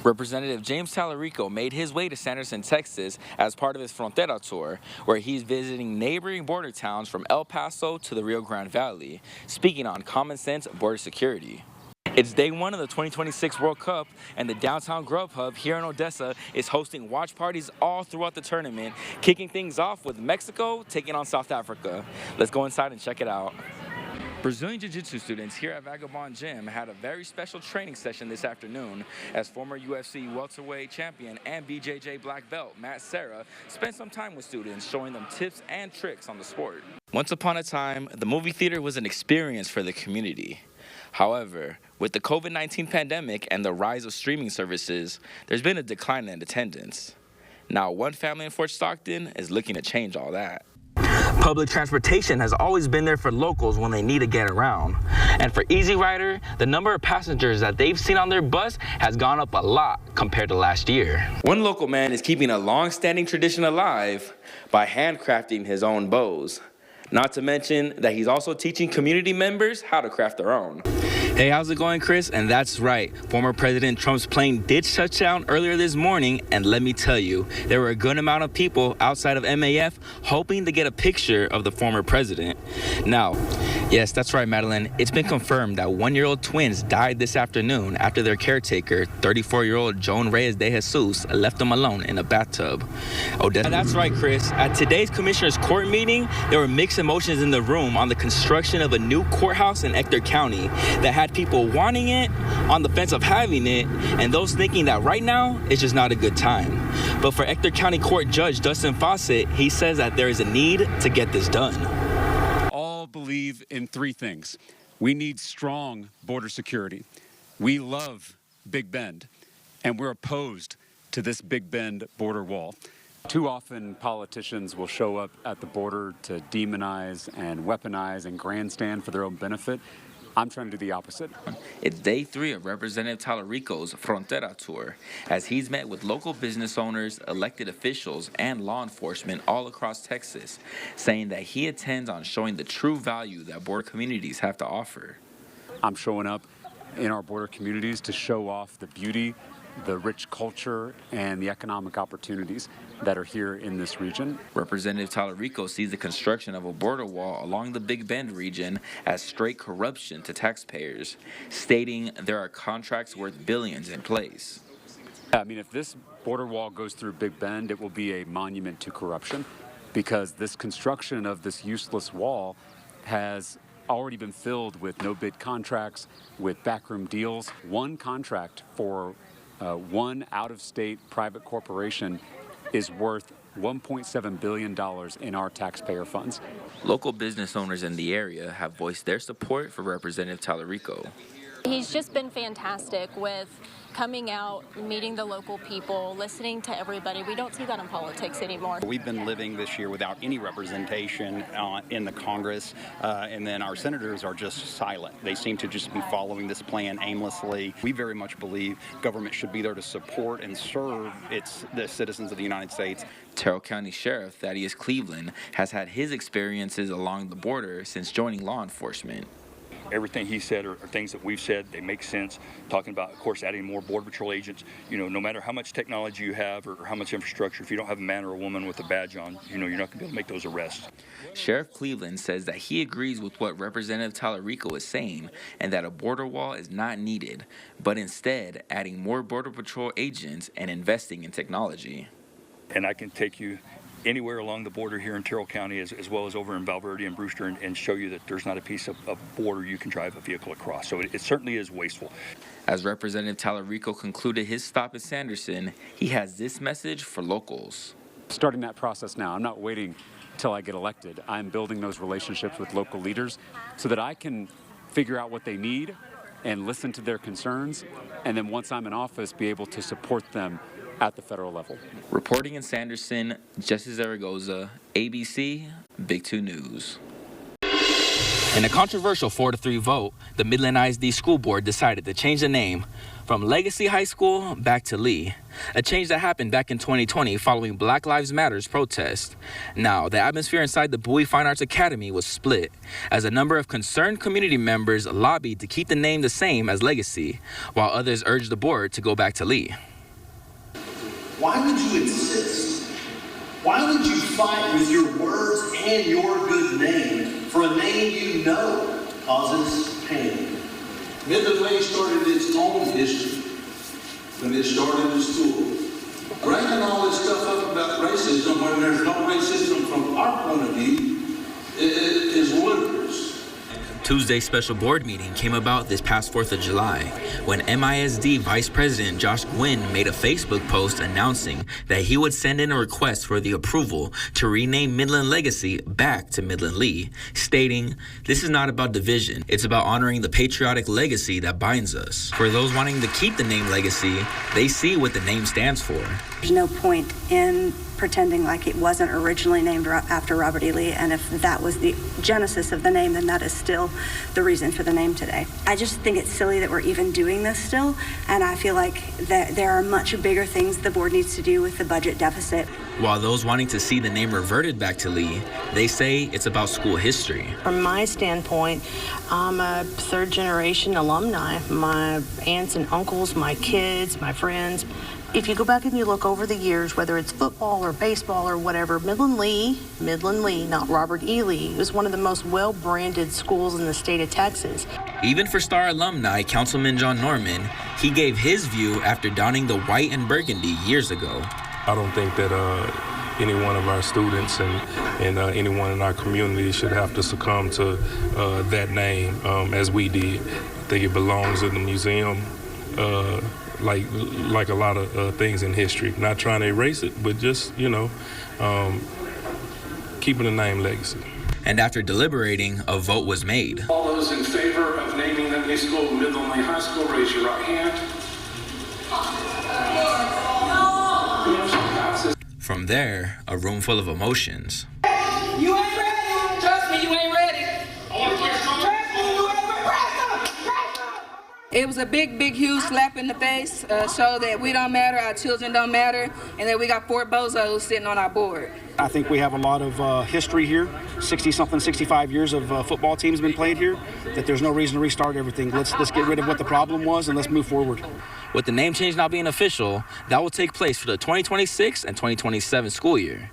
Representative James Talarico made his way to Sanderson, Texas as part of his Frontera tour, where he's visiting neighboring border towns from El Paso to the Rio Grande Valley, speaking on common sense border security. It's day one of the 2026 World Cup, and the downtown Grub Hub here in Odessa is hosting watch parties all throughout the tournament, kicking things off with Mexico taking on South Africa. Let's go inside and check it out. Brazilian Jiu-Jitsu students here at Vagabond Gym had a very special training session this afternoon as former UFC welterweight champion and BJJ black belt Matt Serra spent some time with students showing them tips and tricks on the sport. Once upon a time, the movie theater was an experience for the community. However, with the COVID-19 pandemic and the rise of streaming services, there's been a decline in attendance. Now, one family in Fort Stockton is looking to change all that. Public transportation has always been there for locals when they need to get around. And for Easy Rider, the number of passengers that they've seen on their bus has gone up a lot compared to last year. One local man is keeping a long-standing tradition alive by handcrafting his own bows. Not to mention that he's also teaching community members how to craft their own. Hey, how's it going, Chris? And that's right, former President Trump's plane did touch down earlier this morning, and let me tell you, there were a good amount of people outside of MAF hoping to get a picture of the former president. Now, yes, that's right, Madeline. It's been confirmed that one-year-old twins died this afternoon after their caretaker, 34-year-old Joan Reyes de Jesus, left them alone in a bathtub. Odessa. That's right, Chris. At today's Commissioner's Court meeting, there were mixed emotions in the room on the construction of a new courthouse in Ector County that had people wanting it, on the fence of having it, and those thinking that right now it's just not a good time. But for Ector County Court Judge Dustin Fawcett, he says that there is a need to get this done. All believe in three things. We need strong border security. We love Big Bend, and we're opposed to this Big Bend border wall. Too often, politicians will show up at the border to demonize and weaponize and grandstand for their own benefit. I'm trying to do the opposite. It's day 3 of Representative Talarico's Frontera tour, as he's met with local business owners, elected officials, and law enforcement all across Texas, saying that he intends on showing the true value that border communities have to offer. I'm showing up in our border communities to show off the beauty, the rich culture, and the economic opportunities that are here in this region. Representative Talarico sees the construction of a border wall along the Big Bend region as straight corruption to taxpayers, stating there are contracts worth billions in place. I mean, if this border wall goes through Big Bend, it will be a monument to corruption, because this construction of this useless wall has already been filled with no-bid contracts, with backroom deals. One contract for one out-of-state private corporation is worth $1.7 billion in our taxpayer funds. Local business owners in the area have voiced their support for Representative Talarico. He's just been fantastic with coming out, meeting the local people, listening to everybody. We don't see that in politics anymore. We've been living this year without any representation in the Congress, and then our senators are just silent. They seem to just be following this plan aimlessly. We very much believe government should be there to support and serve the citizens of the United States. Terrell County Sheriff Thaddeus Cleveland has had his experiences along the border since joining law enforcement. Everything he said are things that we've said. They make sense. Talking about, of course, adding more Border Patrol agents. You know, no matter how much technology you have or how much infrastructure, if you don't have a man or a woman with a badge on, you know, you're not going to be able to make those arrests. Sheriff Cleveland says that he agrees with what Representative Talarico is saying and that a border wall is not needed, but instead adding more Border Patrol agents and investing in technology. And I can take you anywhere along the border here in Terrell County, as well as over in Valverde and Brewster, and show you that there's not a piece of border you can drive a vehicle across. So it certainly is wasteful. As Representative Talarico concluded his stop in Sanderson, he has this message for locals. Starting that process now. I'm not waiting till I get elected. I'm building those relationships with local leaders so that I can figure out what they need and listen to their concerns, and then once I'm in office, be able to support them at the federal level. Reporting in Sanderson, Jesse Zaragoza, ABC, Big 2 News. In a controversial 4-3 vote, the Midland ISD School Board decided to change the name from Legacy High School back to Lee, a change that happened back in 2020 following Black Lives Matter's protest. Now, the atmosphere inside the Bowie Fine Arts Academy was split, as a number of concerned community members lobbied to keep the name the same as Legacy, while others urged the board to go back to Lee. Why would you insist? Why would you fight with your words and your good name for a name you know causes pain? Midland Way started its own history when it started in school. Bringing all this stuff up about racism when there's no racism from our point of view is ludicrous. Tuesday's special board meeting came about this past 4th of July when MISD Vice President Josh Gwynn made a Facebook post announcing that he would send in a request for the approval to rename Midland Legacy back to Midland Lee, stating, "This is not about division, it's about honoring the patriotic legacy that binds us." For those wanting to keep the name Legacy, they see what the name stands for. There's no point in pretending like it wasn't originally named after Robert E. Lee, and if that was the genesis of the name, then that is still the reason for the name today. I just think it's silly that we're even doing this still, and I feel like that there are much bigger things the board needs to do with the budget deficit. While those wanting to see the name reverted back to Lee, they say it's about school history. From my standpoint, I'm a third-generation alumni. My aunts and uncles, my kids, my friends. If you go back and you look over the years, whether it's football or baseball or whatever, Midland Lee, not Robert E. Lee, was one of the most well-branded schools in the state of Texas. Even for star alumni Councilman John Norman, he gave his view after donning the white and burgundy years ago. I don't think that any one of our students and anyone in our community should have to succumb to that name as we did. I think it belongs in the museum. Like a lot of things in history. Not trying to erase it, but just, keeping the name Legacy. And after deliberating, a vote was made. All those in favor of naming that new school Midland Lee High School, raise your right hand. From there, a room full of emotions. You ain't ready. Trust me, you ain't ready. It was a big, huge slap in the face, show that we don't matter, our children don't matter, and that we got 4 bozos sitting on our board. I think we have a lot of history here. 65 years of football teams been played here, that there's no reason to restart everything. Let's get rid of what the problem was and let's move forward. With the name change now being official, that will take place for the 2026 and 2027 school year.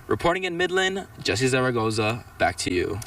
Reporting in Midland, Jesse Zaragoza, back to you.